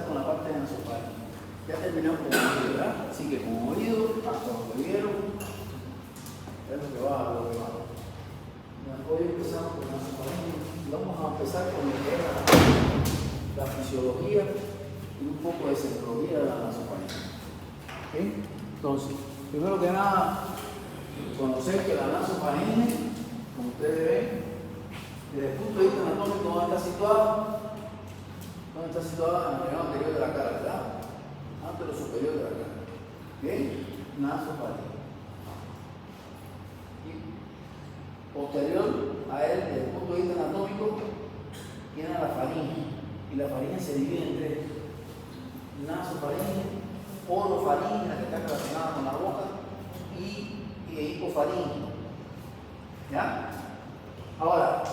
empezar con la parte de nasofaringe. Ya terminamos con el oído, ¿verdad? Así que con oído, hasta donde vieron, es lo que va, lo que va. Hoy empezamos con nasofaringe y vamos a empezar con lo que es la fisiología y un poco de semiología de la nasofaringe. ¿Okay? Entonces, primero que nada, conocer que la nasofaringe, como ustedes ven, desde el punto de vista anatómico, ¿dónde está situada? ¿Dónde está situada? En la región anterior de la cara, ¿verdad? Ante lo superior de la cara. ¿Bien? Nasofaringe. Y posterior a él, desde el punto de vista anatómico, tiene la faringe. Y la faringe se divide en tres: nasofaringe, orofaringe, la que está relacionada con la boca, y hipofaringe. ¿Ya? Ahora,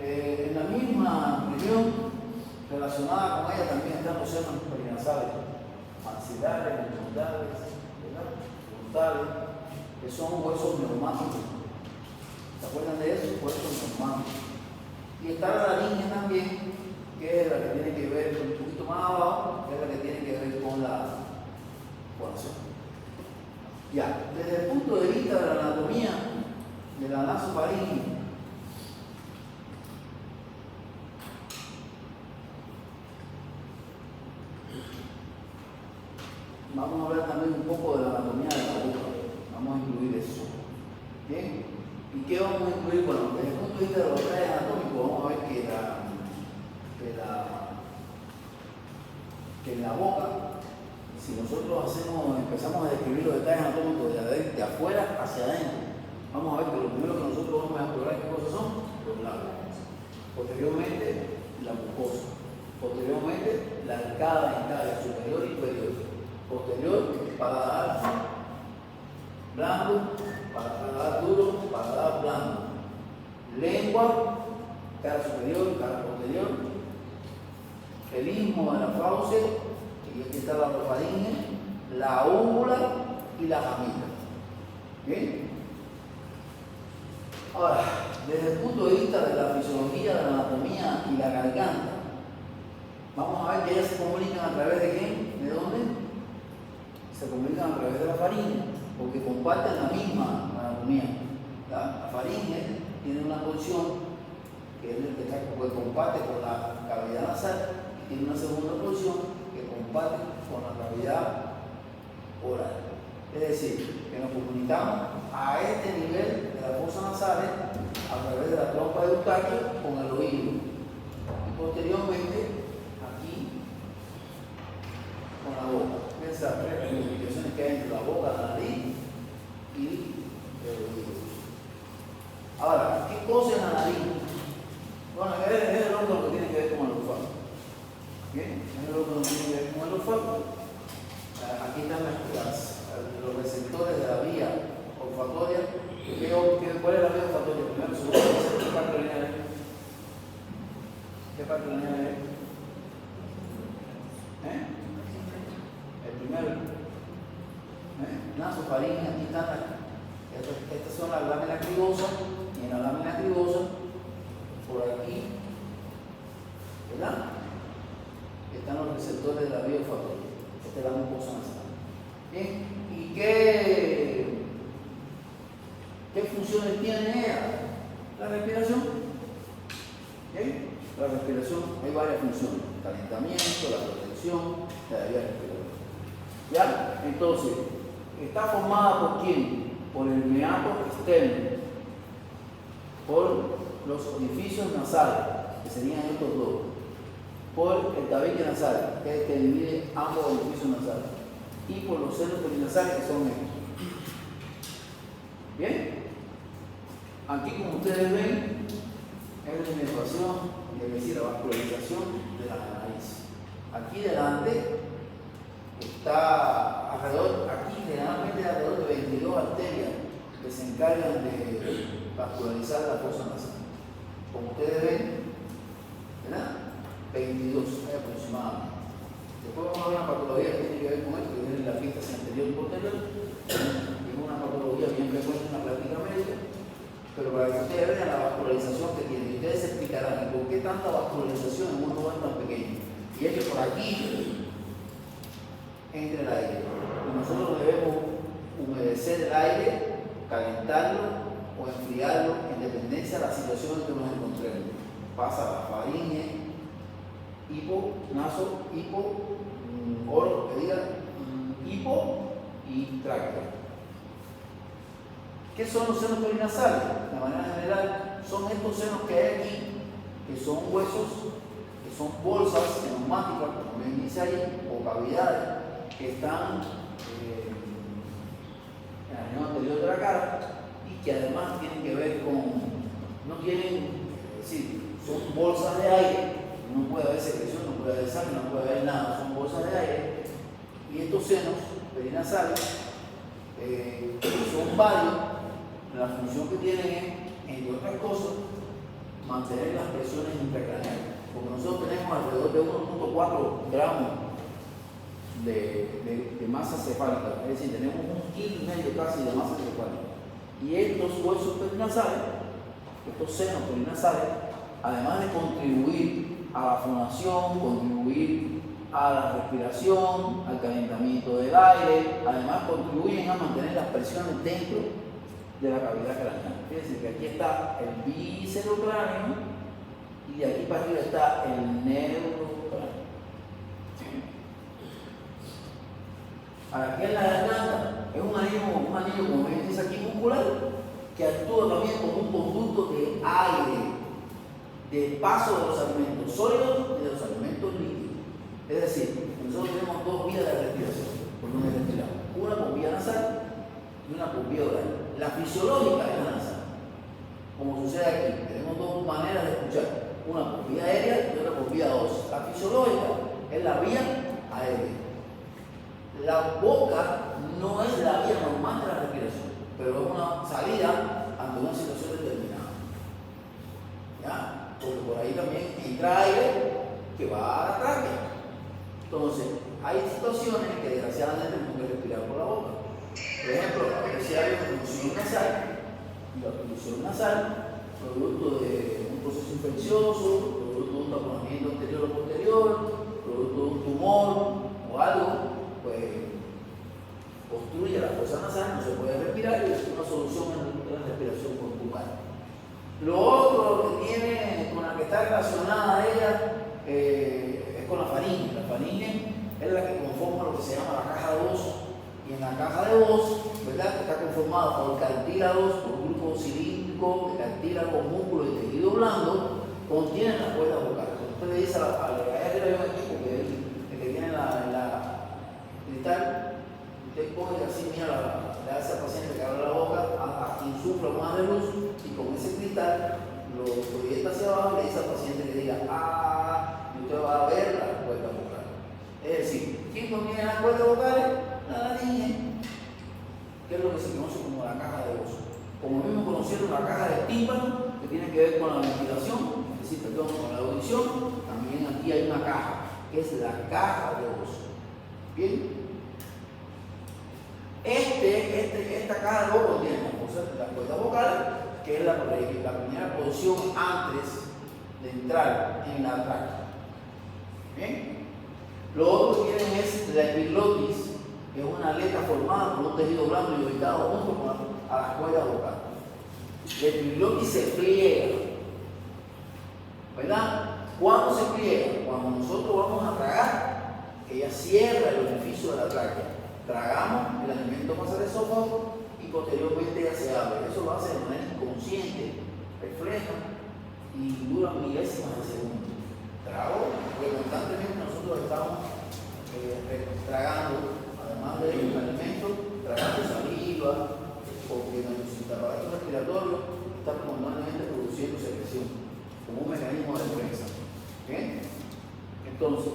en la misma región relacionada con ella también están los senos perinasales, maxilares, frontales, que son huesos neumáticos. ¿Se acuerdan de eso? Huesos neumáticos. Y está la laringe también, que es la que tiene que ver un poquito más abajo, que es la que tiene que ver con la corazón. Ya, desde el punto de vista de la anatomía de la nasofaringe, vamos a hablar también un poco de la anatomía de la boca. Vamos a incluir eso. ¿Bien? ¿Y qué vamos a incluir? Bueno, desde el punto de vista de los detalles anatómicos, vamos a ver que en la boca, si nosotros empezamos a describir los detalles anatómicos de afuera hacia adentro, vamos a ver que lo primero que nosotros vamos a explorar qué cosas son los labios. Posteriormente, la mucosa. Posteriormente, la arcada dentaria superior y inferior. Posterior, paladar blando, paladar duro, paladar blando. Lengua, cara superior, cara posterior. El istmo de la fauce, y aquí está la orofaringe, la úvula y la jamita. ¿Bien? Ahora, desde el punto de vista de la fisiología, de la anatomía y la garganta, vamos a ver que ellas se comunican a través de quién, de dónde. Se comunican a través de la faringe, porque comparten la misma anatomía. La faringe tiene una porción que es el que comparte con la cavidad nasal, y tiene una segunda porción que comparte con la cavidad oral. Es decir, que nos comunicamos a este nivel de las fosas nasales a través de la trompa de Eustaquio con el oído. Y posteriormente, aquí, con la boca. Esas tres comunicaciones que hay entre la boca, la nariz y el oído. Ahora, ¿qué cosa es la nariz? Bueno, es el órgano que tiene que ver con el olfato. ¿Bien? Es el órgano que tiene que ver con el olfato. Aquí están los receptores de la vía olfatoria. ¿Cuál es la vía olfatoria? Primero, segundo, ¿qué parte lineal es? ¿Qué parte lineal es? El primero. Nasofaringe, aquí están estas son las láminas crigosas, y en la lámina crigosa, por aquí, ¿verdad? Están los receptores de la vía olfatoria. Esta es la mucosa nasal. Bien, ¿y qué funciones tiene ella? La respiración. ¿Bien? La respiración, hay varias funciones: calentamiento, la protección, la vía respiratoria. ¿Ya? Entonces, ¿está formada por quién? Por el meato externo, por los orificios nasales, que serían estos dos, por el tabique nasal, que es el que divide ambos orificios nasales, y por los senos perinasales, que son estos. ¿Bien? Aquí, como ustedes ven, es la inervación, es decir, la vascularización de la nariz. Aquí delante está aquí generalmente alrededor de 22 arterias que se encargan de vascularizar la fosa nasal. Como ustedes ven, ¿verdad? 22 aproximadamente. Después vamos a ver una patología que tiene que ver con esto, que es la pista anterior y posterior. Es una patología bien frecuente en la práctica médica, pero para que ustedes vean la vascularización que tiene. Ustedes se explicarán por qué tanta vascularización en un lugar tan pequeño. Y Y es que por aquí entre el aire. Y nosotros debemos humedecer el aire, calentarlo o enfriarlo en dependencia de la situación en que nos encontremos. Pasa la faringe, hipo, naso, hipo, oro, que diga, hipo y tráquea. ¿Qué son los senos perinasales? De manera general, son estos senos que hay aquí, que son huesos, que son bolsas neumáticas, como bien dice ahí, o cavidades, que están en la región anterior de la cara y que además tienen que ver con, no tienen, es decir, son bolsas de aire, no puede haber secreción, no puede haber sangre, no puede haber nada, son bolsas de aire, y estos senos perinasales son varios. La función que tienen es, entre otras cosas, mantener las presiones intracraneales, porque nosotros tenemos alrededor de 1.4 gramos de masa cefálica, es decir, tenemos 1,5 kg casi de masa cefálica. Y estos huesos perinasales, estos senos perinasales, además de contribuir a la fonación, contribuir a la respiración, al calentamiento del aire, además contribuyen a mantener las presiones dentro de la cavidad craneal. Fíjense que aquí está el viscerocráneo y de aquí para arriba está el neurocráneo. Aquí en la garganta es un anillo, como ven, dice aquí, muscular, que actúa también como un conducto de aire, de paso de los alimentos sólidos y de los alimentos líquidos. Es decir, nosotros tenemos dos vías de respiración por donde respiramos, una por vía nasal y una por vía oral. La fisiológica es la nasal, como sucede aquí. Tenemos dos maneras de escuchar, una por vía aérea y otra por vía ósea. La fisiológica es la vía aérea. La boca no es la vía normal de la respiración, pero es una salida ante una situación determinada. ¿Ya? Porque por ahí también entra aire que va a la tráquea. Entonces, hay situaciones que desgraciadamente tenemos que respirar por la boca. Por ejemplo, si hay una oclusión nasal, la oclusión nasal, producto de un proceso infeccioso, producto de un taponamiento anterior o posterior, producto de un tumor o algo, pues obstruye la fosa nasal, no se puede respirar y es una solución en la respiración bucal. Lo otro que tiene, con la que está relacionada a ella, es con la faringe. La faringe es la que conforma lo que se llama la caja de voz. Y en la caja de voz, ¿verdad?, que está conformada por cartílagos, por grupos cilíndricos, de cartílagos, músculos y tejido blando, contienen las cuerdas vocales. Usted le dice al aquí, porque el que tiene la cristal, usted coge así, mira, le hace al paciente que abre la boca, insufla más de luz y con ese cristal lo proyecta hacia abajo y le dice al paciente que diga ¡ah! Y usted va a ver las cuerdas vocales. Es decir, ¿quién contiene las cuerdas vocales? La laringe, que es lo que se conoce como la caja de voz. Como mismo conocieron la caja de tímpano, que tiene que ver con la ventilación, es decir, perdón, con la audición, también aquí hay una caja, que es la caja de voz. Bien. Esta caja de voz contiene las cuerdas vocales, que es la primera posición antes de entrar en la tráquea. Bien. Lo otro que tienen es la epiglotis, que es una aleta formada por un tejido blando y ubicado junto a las cuerdas vocales. La epiglotis se pliega, ¿verdad? ¿Cuándo se pliega? Cuando nosotros vamos a tragar, ella cierra el orificio de la tráquea. Tragamos, el alimento pasa al esófago y posteriormente ella se abre. Eso lo hace de manera inconsciente, refleja y dura milésimas de segundo. Trago, porque constantemente nosotros estamos tragando, además del alimento, tragando saliva, porque nuestro aparato respiratorio está continuamente produciendo secreción, como un mecanismo de defensa. ¿Okay? Entonces,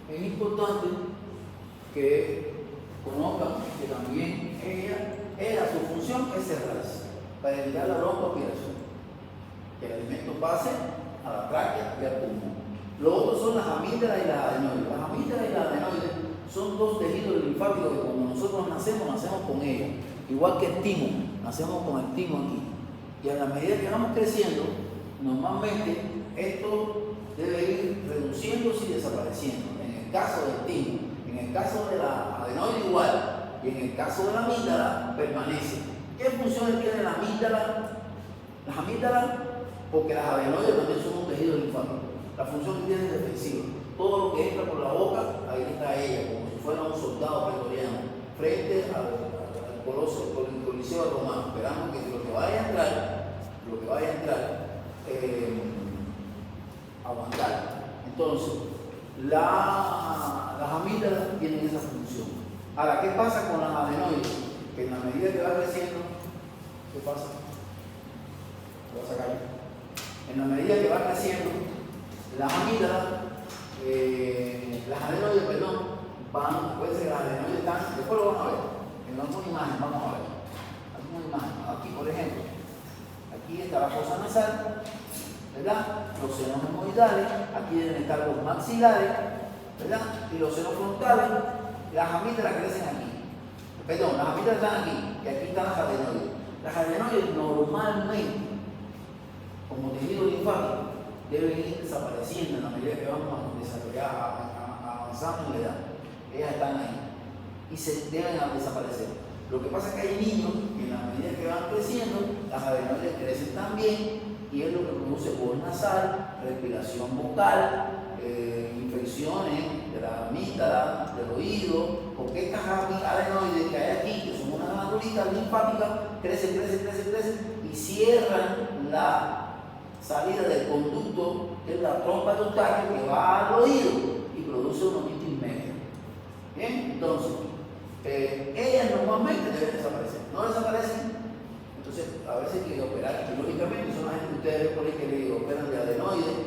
es importante que conozcan que también su función es cerrarse, para evitar la broncoaspiración, que el alimento pase a la tráquea y al pulmón. Lo otro son las amígdalas y las adenoides. Las amígdalas y las adenoides son dos tejidos linfáticos que cuando nosotros nacemos con ellos. Igual que el timo, nacemos con el timo aquí. Y a la medida que vamos creciendo, normalmente esto debe ir reduciéndose y desapareciendo. En el caso del timo, en el caso de la adenoide igual, y en el caso de la amígdala permanece. ¿Qué funciones tiene la amígdala? Las amígdalas, porque las adenoides también son un tejido linfático. La función que tiene es defensiva. Todo lo que entra por la boca, ahí está ella, como si fuera un soldado pretoriano, frente al Coliseo Romano, esperando que lo que vaya a entrar, aguantar. Entonces, las amígdalas tienen esa función. Ahora, ¿qué pasa con las adenoides? Que en la medida que va creciendo, ¿qué pasa? Lo voy a sacar. En la medida que va creciendo, las amígdalas, las adenoides, perdón, puede ser que las adenoides están, después lo vamos a ver, en alguna imagen, vamos a ver. Alguna imagen. Aquí, por ejemplo, aquí está la fosa nasal, ¿verdad? Los senos hemoidales, aquí deben estar los maxilares, ¿verdad? Y los senos frontales, las amígdalas crecen aquí. Perdón, las amígdalas están aquí, y aquí están las adenoides. Las adenoides normalmente, como tejido linfático, deben ir desapareciendo en la medida que vamos a desarrollar, avanzando en la edad. Ellas están ahí y se deben desaparecer. Lo que pasa es que hay niños que en la medida que van creciendo, las adenoides crecen también y es lo que produce voz nasal, respiración vocal, infecciones de la amígdala, del oído, porque estas adenoides que hay aquí, que son unas glandulitas linfáticas, crecen y cierran la salida del conducto, que es la trompa de Eustaquio, que va al oído y produce una otitis media. Bien, entonces, ellas normalmente deben desaparecer. No desaparecen, entonces a veces hay que operar quirúrgicamente. Son la gente que ustedes ven por ahí que le operan de adenoides,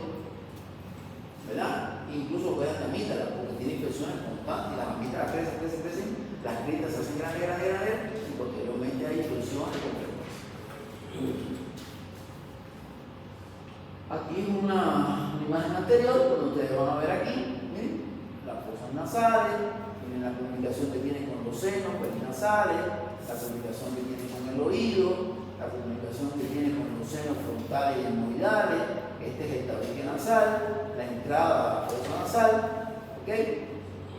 ¿verdad? Incluso operan de amígdalas, porque tiene infecciones constantes. Las amígdalas crecen, las grietas se hacen grandes, y posteriormente hay infecciones. Aquí es una imagen anterior, donde ustedes van a ver aquí, ¿miren? Las fosas nasales, tienen la comunicación que tienen con los senos perinasales, la comunicación que tienen con el oído, la comunicación que tienen con los senos frontales y hemoidales. Este es el tabique nasal, la entrada a la fosa nasal, ¿ok?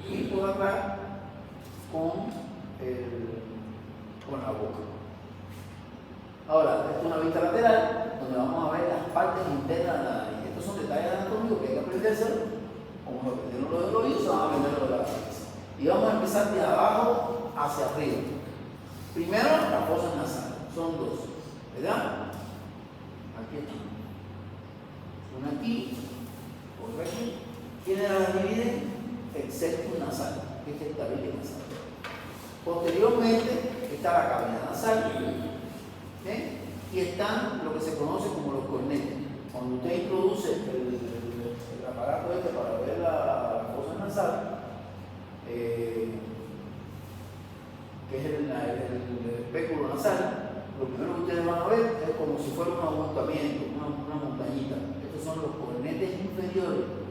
Y por acá con la boca. Ahora, esta es una vista lateral, donde vamos a ver las partes internas de la nariz. Estos son detalles anatómicos que hay que aprendérselo, como aprendieron lo del oído, se van a aprender lo de la nariz. Y vamos a empezar de abajo hacia arriba. Primero, las fosas nasales, son dos, ¿verdad? Aquí están. Una aquí, otra aquí. ¿Quiénes las dividen? El septum nasal, que es el tabique nasal. Posteriormente está la cavidad nasal. Y están lo que se conoce como los cornetes. Cuando usted introduce el aparato este para ver la fosa nasal, que es el espéculo nasal, lo primero que ustedes van a ver es como si fuera un amontamiento, una montañita. Estos son los cornetes inferiores.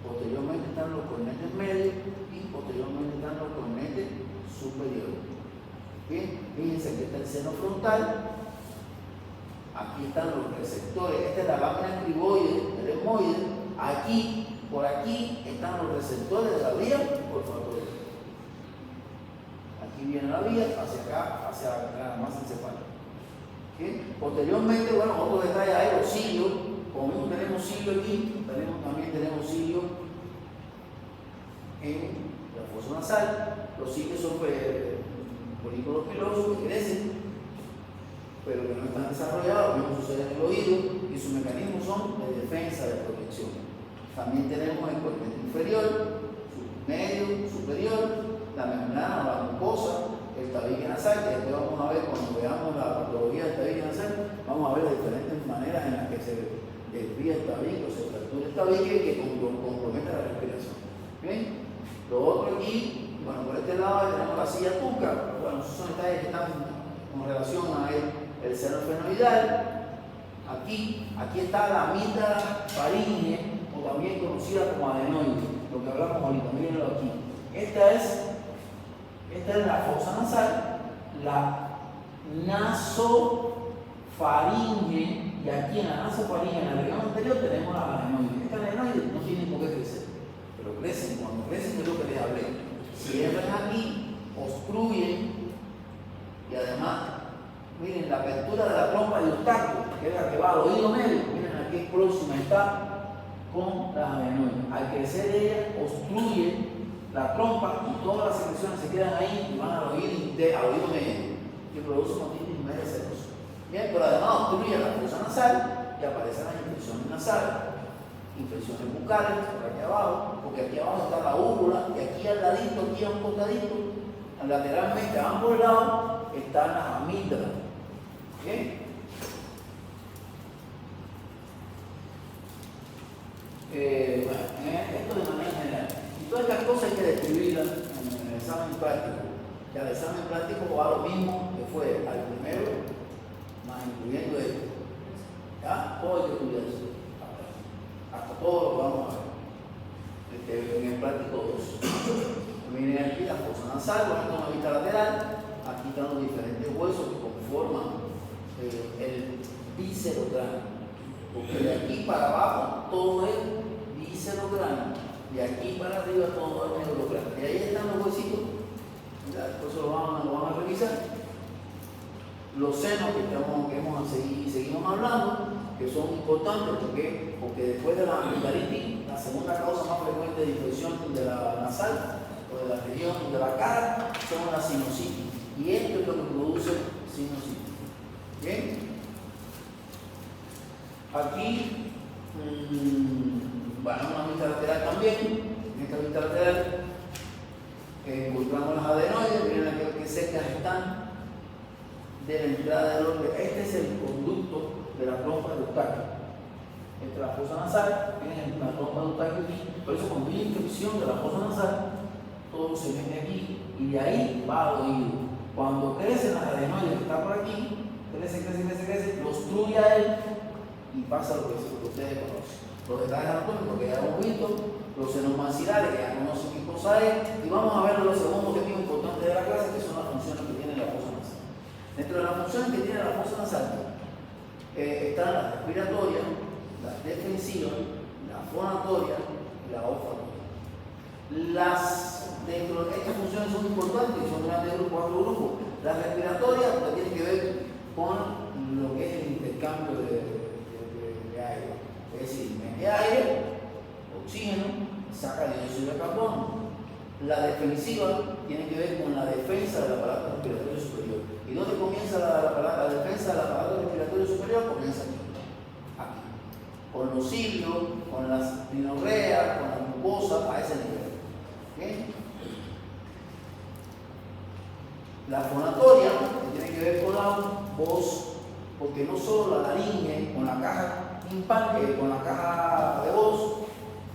Posteriormente están los cornetes medios y posteriormente están los cornetes superiores. Bien, fíjense que está el seno frontal, aquí están los receptores, esta es la lámina criboide del hermoide, aquí, por aquí están los receptores de la vía, por favor. Aquí viene la vía, hacia acá, hacia la masa encefálica. ¿Bien? Posteriormente, bueno, otro detalle hay, los cilios, como mismo tenemos cilio aquí, también tenemos cilio en la fosa nasal. Los cilios son folículos pilosos que crecen, pero que no están desarrollados, como sucede en el oído, y sus mecanismos son de defensa, de protección. También tenemos el cornete inferior, medio, superior, la membrana o la mucosa, el tabique nasal, que después vamos a ver cuando veamos la patología del tabique nasal, vamos a ver las diferentes maneras en las que se desvía el tabique o se fractura el tabique y que compromete la respiración. ¿Bien? Lo otro aquí, bueno, por este lado tenemos la silla tuca. Bueno, esos son detalles que están con relación a el seno fenoidal. Aquí está la amígdala faríngea, o también conocida como adenoide, lo que hablamos ahorita, mírenlo aquí. Esta es la fosa nasal, la nasofaringe, y y aquí en la nasofaringe, en la región anterior, tenemos las adenoides. Estas adenoides no tienen por qué crecer, pero crecen. Cuando crecen es lo que les hablé. Si entran aquí, obstruyen y además, miren, la apertura de la trompa de Eustaquio, que es la que va al oído medio, miren aquí próxima está con las adenoides. Al crecer ella, obstruye la trompa y todas las secreciones se quedan ahí y van al oído medio y producen otitis media serosa. Bien, pero además obstruye la fosa nasal y aparecen las infecciones nasales, infecciones bucales por aquí abajo, porque aquí abajo está la úvula y aquí al ladito, aquí a un costadito, lateralmente a ambos lados están las amígdalas. ¿Bien? Esto de manera general. Y todas estas cosas hay que describirlas en el examen práctico. Ya el examen práctico va lo mismo que fue al primero, más incluyendo esto. ¿Ya? Todo hay que estudiar eso. Hasta todo lo que vamos a ver. En el práctico 2. Miren aquí la fosa nasal, con una vista lateral. Aquí están los diferentes huesos que conforman el viscerograno. Porque de aquí para abajo todo es viscerograno. De aquí para arriba todo es neurograno. Y ahí están los huesitos. Después lo van a revisar. Los senos que seguimos hablando, que son importantes porque después de la amigdalitis, la segunda causa más frecuente de infección de la nasal o de la región de la cara son las sinusitis. Y esto es lo que produce sinusitis. ¿Bien? Aquí, bueno, una vista lateral también. En esta vista lateral encontramos las adenoides, miren aquí que cerca están de la entrada del órgano. Este es el conducto de la trompa de Eustaquio. Esta es la fosa nasal, miren la trompa de Eustaquio aquí. Por eso cuando hay infección de la fosa nasal, todo se mete aquí y de ahí va al oído. Cuando crecen las adenoides que están por aquí, crece, lo obstruye a él y pasa lo que ustedes conocen. Los detalles anatómicos que ya hemos visto, los senos maxilares que ya conocen qué cosa es, y vamos a ver los segundos objetivos importantes de la clase, que son las funciones que tiene la fosa nasal. Dentro de las funciones que tiene la fosa nasal están las respiratorias, las defensivas, la fonatoria y la olfatoria. Dentro de estas funciones son importantes, son grandes grupos, 4 grupos. Las respiratorias pues, tienen que ver con lo que es el intercambio de aire. Es decir, mete aire, oxígeno, saca dióxido de carbono. La defensiva tiene que ver con la defensa del aparato respiratorio superior. ¿Y dónde comienza la defensa del aparato respiratorio superior? Comienza aquí. Con los cilios, con las rinorreas, con la mucosa, a ese nivel. ¿Bien? La fonatoria, que tiene que ver con la voz, porque no solo la laringe con la caja con la caja de voz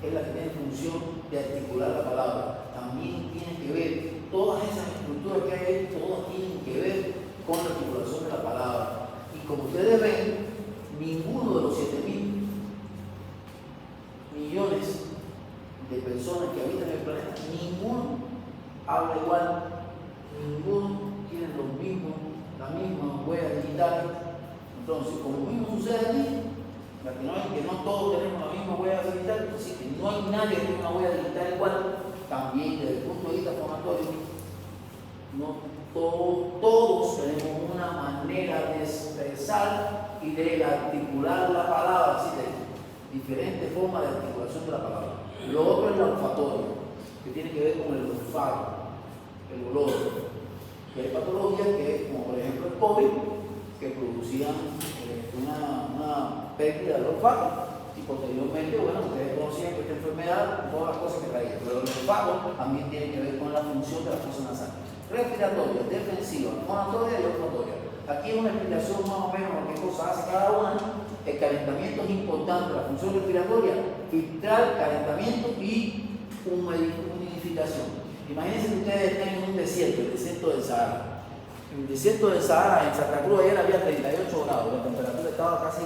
es la que tiene función de articular la palabra. También tiene que ver, todas esas estructuras que hay ahí, todas tienen que ver con la articulación de la palabra. Y como ustedes ven, ninguno de los 7.000 millones de personas que habitan el planeta, ninguno habla igual, ninguno tiene la misma huella digital. Entonces, como mismo sucede aquí, que no todos tenemos la misma huella digital, así que no hay nadie que tenga una huella digital igual, también desde el punto de vista fonatorio, no todos tenemos una manera de expresar y de articular la palabra, así de diferentes formas de articulación de la palabra. Lo otro es la olfatoria, que tiene que ver con el olfato, el olor. Y hay patologías que, como por ejemplo el COVID, que producían una pérdida del olfato. Y posteriormente, bueno, ustedes conocían esta enfermedad, todas las cosas que traía. Pero el olfato también tiene que ver con la función de la fosa nasal. Respiratoria, defensiva, fonatoria y olfatoria. Aquí es una explicación más o menos de qué cosa hace cada una. El calentamiento es importante, la función respiratoria, filtrar, calentamiento y humidificación. Imagínense que ustedes estén en un desierto, el desierto del Sahara. En el desierto del Sahara, en Santa Cruz, ayer había 38 grados, la temperatura estaba casi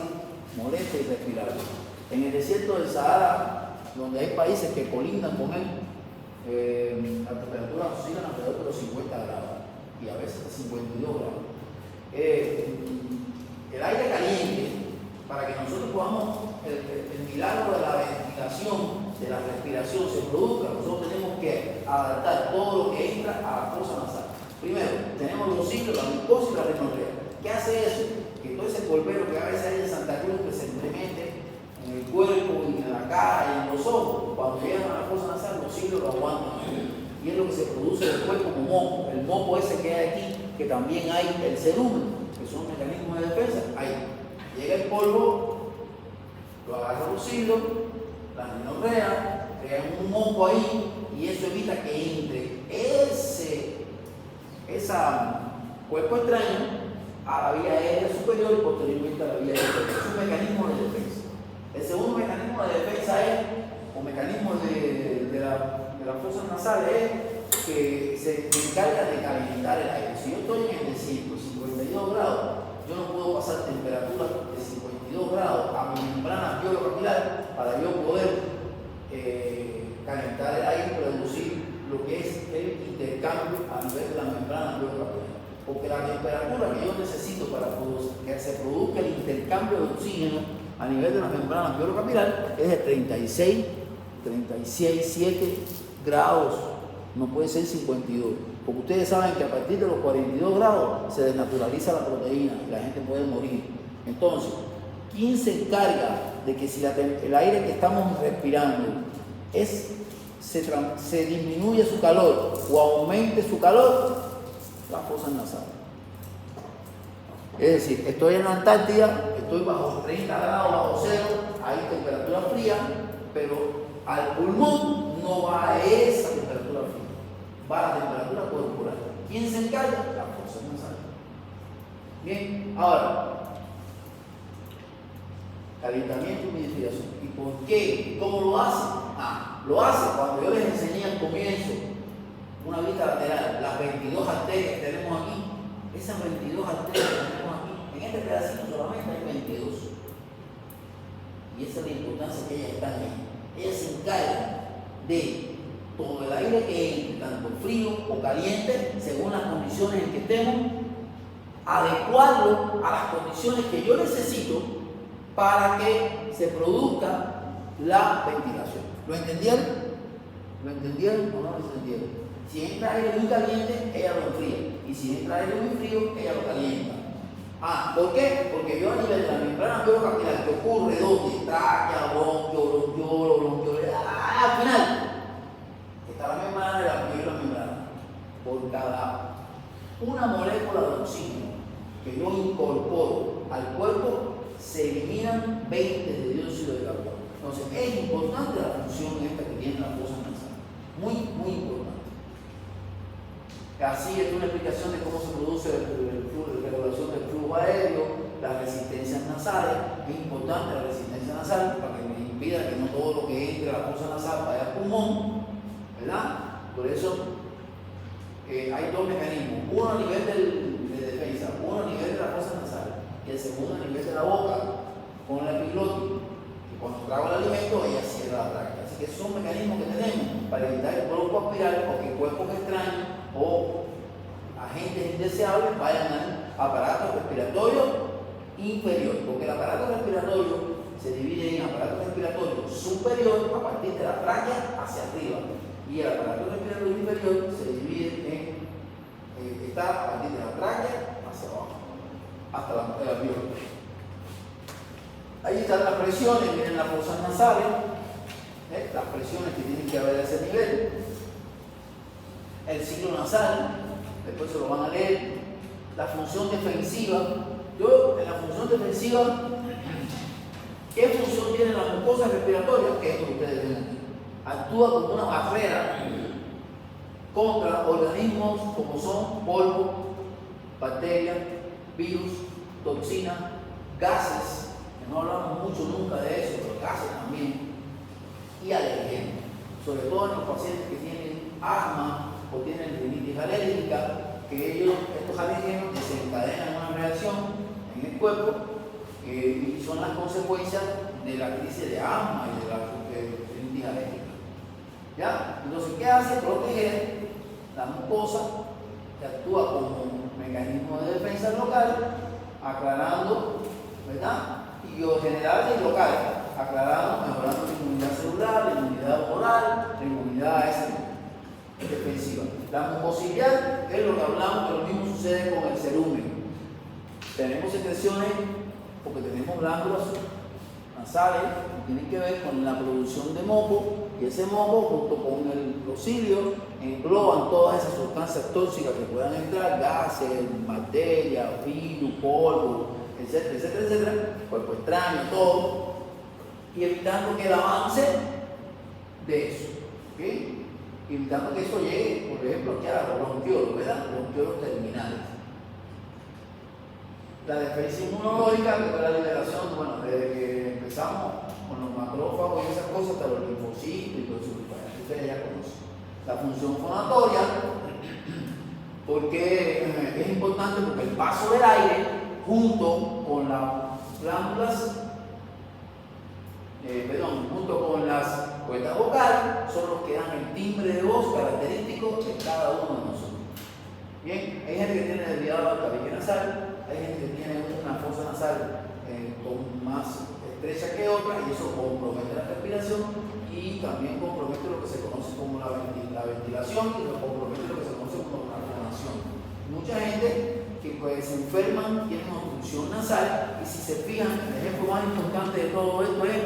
molesta y respirable. En el desierto del Sahara, donde hay países que colindan con él, la temperatura oscila alrededor de los 50 grados y a veces hasta 52 grados. El aire caliente, para el milagro de la ventilación, de la respiración se produzca, nosotros tenemos que adaptar todo lo que entra a la fosa nasal. Primero, tenemos los ciclos, la mucosa y la rinorrea. ¿Qué hace eso? Que todo ese polvero que a veces hay en Santa Cruz que se entremete en el cuerpo y en la cara y en los ojos, cuando llegan a la fosa nasal, los ciclos lo aguantan. Y es lo que se produce después como moco. El moco ese que hay aquí, que también hay el cerumen, que son mecanismos de defensa. Ahí llega el polvo, lo agarra los ciclos, la rinorrea, crea un moco ahí y eso evita que entre ese cuerpo extraño a la vía aérea superior y posteriormente a la vía aérea superior. Es un mecanismo de defensa. El segundo mecanismo de defensa es, o mecanismo de la fosa nasal, es que se encarga de calentar el aire. Si yo estoy en el 52 grados, yo no puedo pasar temperatura de 52 grados a mi membrana alveolo-capilar para yo poder calentar el aire y producir lo que es el intercambio a nivel de la membrana alveolo-capilar. Porque la temperatura que yo necesito para que se produzca el intercambio de oxígeno a nivel de la membrana alveolo-capilar es de 36, 7 grados, no puede ser 52. Porque ustedes saben que a partir de los 42 grados se desnaturaliza la proteína y la gente puede morir. Entonces, ¿quién se encarga de que si el aire que estamos respirando se disminuye su calor o aumente su calor? Las fosas nasales. Es decir, estoy en la Antártida, estoy bajo 30 grados, bajo cero, hay temperatura fría, pero al pulmón no va a esa temperatura fría, va a la temperatura corporal. ¿Quién se encarga? Las fosas nasales. Bien, ahora, calentamiento y humidificación. ¿Y por qué? ¿Cómo lo hace? Lo hace cuando yo les enseñé al comienzo una vista lateral, las 22 arterias que tenemos aquí, esas 22 arterias que tenemos aquí, en este pedacito solamente hay 22. Y esa es la importancia que ellas están ahí. Ellas se encargan de todo el aire que entre, tanto frío o caliente, según las condiciones en que estemos, adecuarlo a las condiciones que yo necesito para que se produzca la ventilación. ¿Lo entendieron? ¿Lo entendieron o no lo entendieron? Si entra aire muy caliente, ella lo enfría. Y si entra aire muy frío, ella lo calienta. ¿Por qué? Porque yo a nivel de la membrana alveolo-capilar, que ocurre donde tráquea, bronquio, bronquiolo, al final está la membrana de la alveolo y la membrana. Por cada una molécula de oxígeno que yo incorporo al cuerpo, se eliminan 20 de dióxido de carbono. Entonces, es importante la función esta que tiene la fosa nasal. Muy, muy importante. Así es una explicación de cómo se produce la regulación del flujo aéreo, las resistencias nasales. Es importante la resistencia nasal para que me impida que no todo lo que entre a la fosa nasal vaya al pulmón, ¿verdad? Por eso hay dos mecanismos, uno a nivel de defensa, uno a nivel de la fosa nasal y el segundo a nivel de la boca con la epiglotis, que cuando trago el alimento ella cierra la tráquea. Así que esos son mecanismos que tenemos para evitar que broncoaspirar o que cuerpos extraños o agentes indeseables vayan al aparato respiratorio inferior, porque el aparato respiratorio se divide en aparato respiratorio superior a partir de la tráquea hacia arriba y el aparato respiratorio inferior se divide está a partir de la tráquea hacia abajo hasta la alveolo. Ahí están las presiones, miren las fosas nasales, las presiones que tienen que haber a ese nivel. El ciclo nasal, después se lo van a leer. La función defensiva. Yo, en la función defensiva, ¿qué función tiene la mucosa respiratoria? Que es lo que ustedes ven aquí. Actúa como una barrera contra organismos como son polvo, bacterias, virus, toxinas, gases, que no hablamos mucho nunca de eso, pero gases también, y alergenos, sobre todo en los pacientes que tienen asma o tienen rinitis alérgica, que estos alérgenos desencadenan una reacción en el cuerpo y son las consecuencias de la crisis de asma y de la rinitis alérgica. ¿Ya? Entonces, ¿qué hace? Proteger la mucosa, que actúa como mecanismo de defensa local, aclarando, ¿verdad? Y biogenerales y locales, aclarando, mejorando la inmunidad celular, la inmunidad oral, la inmunidad defensiva. La mucosidad es lo que hablamos, que lo mismo sucede con el cerumen. Tenemos secreciones porque tenemos glándulas nasales que tienen que ver con la producción de moco, y ese moco junto con los cilios engloban todas esas sustancias tóxicas que puedan entrar, gases, bacterias, virus, polvo, etcétera, etcétera, etcétera, cuerpo extraño, todo, y evitando que el avance de eso, ¿okay? Evitando que eso llegue, por ejemplo, aquí a los bronquiolos, ¿verdad? Bronquiolos terminales. La defensa inmunológica, que fue la liberación, bueno, desde que empezamos con los macrófagos y esas cosas, hasta los linfocitos y todo eso, ustedes ya conocen. La función fonatoria, porque es importante porque el paso del aire junto con las glándulas, junto con las cuerdas vocales, son los que dan el timbre de voz característico de cada uno de nosotros. Bien, hay gente que tiene desviado la tabique nasal, hay gente que tiene una fosa nasal más estrecha que otra, y eso compromete la respiración y también compromete lo que se conoce como la ventilación, y lo compromete lo que se conoce como la fonación. Mucha gente que pues, se enferman, tienen obstrucción nasal, y si se fijan, el ejemplo más importante de todo esto es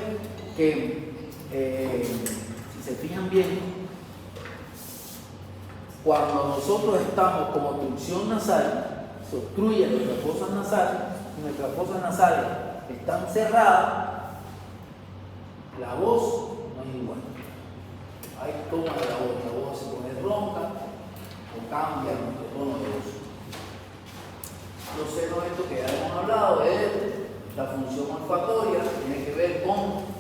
que si se fijan bien, cuando nosotros estamos con obstrucción nasal, se obstruyen nuestras fosas nasales están cerradas, la voz no es igual. Hay toma de la voz se pone ronca o cambia nuestro tono de voz. Los elementos que ya hemos hablado es la función olfatoria, que tiene que ver con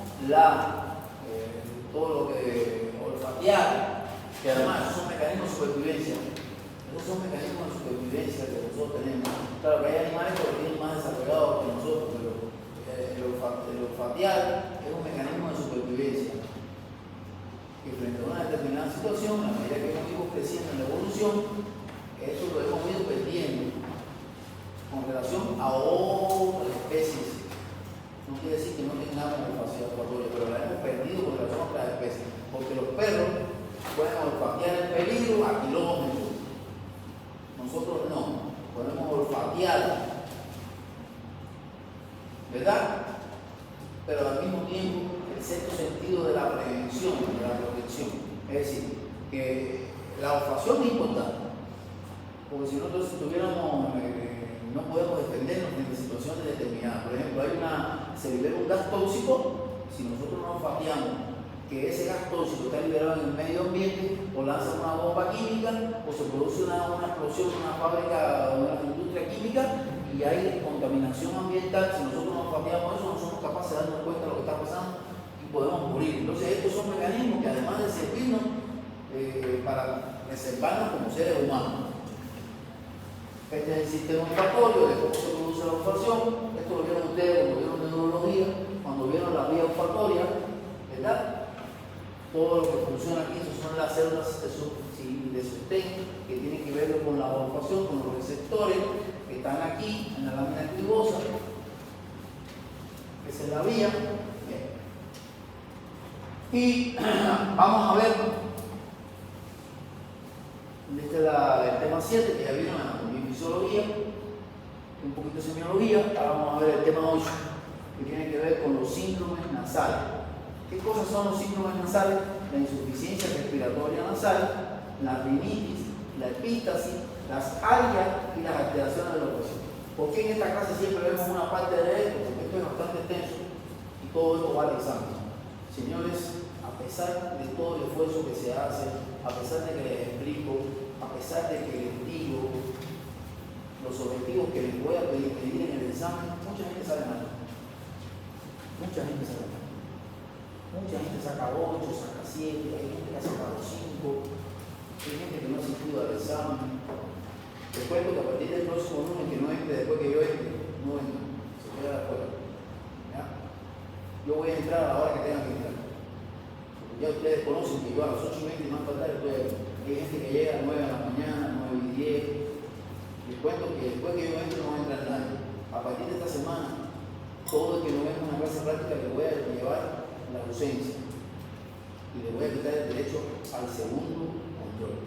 todo lo que olfatear, que además esos son mecanismos de supervivencia. Esos son mecanismos de supervivencia que nosotros tenemos. Claro que hay animales que lo tienen más desarrollados que nosotros, pero el olfatear es un mecanismo de supervivencia. Y frente a una determinada situación, a medida que hemos ido creciendo en la evolución, eso lo hemos ido perdiendo con relación a otras especies. No quiere decir que no tengamos olfacción olfatoria, pero la hemos perdido con relación a otras especies. Porque los perros pueden olfatear el peligro a kilómetros. Nosotros no, podemos olfatear, ¿verdad? Pero al mismo tiempo el sexto sentido de la prevención, de la protección. Es decir, que la olfacción es importante, porque si nosotros tuviéramos, no podemos defendernos de situaciones determinadas. Por ejemplo, se libera un gas tóxico, si nosotros no olfateamos que ese gas tóxico está liberado en el medio ambiente, o lanza una bomba química, o se produce una explosión en una fábrica o una industria química, y hay contaminación ambiental. Si nosotros no olfateamos eso, no somos capaces de darnos cuenta de lo que está pasando y podemos morir. Entonces, estos son mecanismos que además de servirnos para preservarnos como seres humanos. Este es el sistema olfatorio, de cómo se produce la olfacción. Esto lo vieron ustedes cuando vieron de neurología, cuando vieron la vía olfatoria, ¿verdad? Todo lo que funciona aquí, eso son las células de sostén, que tienen que ver con la olfacción, con los receptores que están aquí en la lámina cribosa. Esa es la vía. Bien. Y vamos a ver, este es el tema 7, que ya vieron anatomía y fisiología, un poquito de semiología. Ahora vamos a ver el tema 8, que tiene que ver con los síndromes nasales. ¿Qué cosas son los síndromes nasales? La insuficiencia respiratoria nasal, la rinitis, la epístasis, las algias y las alteraciones de la presión. ¿Por qué en esta clase siempre vemos una parte de esto? Porque esto es bastante extenso y todo esto va al examen. Señores, a pesar de todo el esfuerzo que se hace, a pesar de que les explico, a pesar de que les digo los objetivos que les voy a pedir en el examen, mucha gente sabe mal. Mucha gente sabe mal. Mucha gente saca 8, saca 7, hay gente que ha sacado 5, hay gente que no ha asistido al examen. Les cuento que a partir del próximo lunes que no entre, después que yo entre, no entra, se queda de afuera. ¿Ya? Yo voy a entrar a la hora que tenga que entrar. Ya ustedes conocen que yo a las 8:20 y más tarde estoy aquí. Hay gente que llega a 9 de la mañana, 9:10. Les cuento que después que yo entre no entra nadie. A partir de esta semana, todo el que no venga clase práctica les voy a llevar la ausencia y les voy a quitar el derecho al segundo control.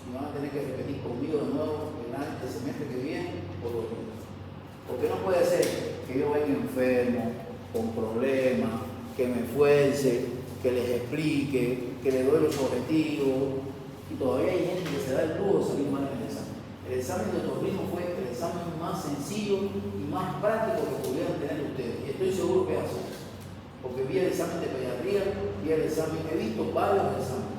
Y van a tener que repetir conmigo de nuevo el semestre que viene por lo menos. Porque no puede ser que yo venga enfermo, con problemas, que me esfuerce, que les explique, que les doy los objetivos. Y todavía hay gente que se da el lujo de salir mal en el examen. El examen de otorrino fue el examen más sencillo y más práctico que pudieran tener ustedes. Y estoy seguro que es así. Porque vi el examen de pediatría, vi el examen, he visto varios exámenes.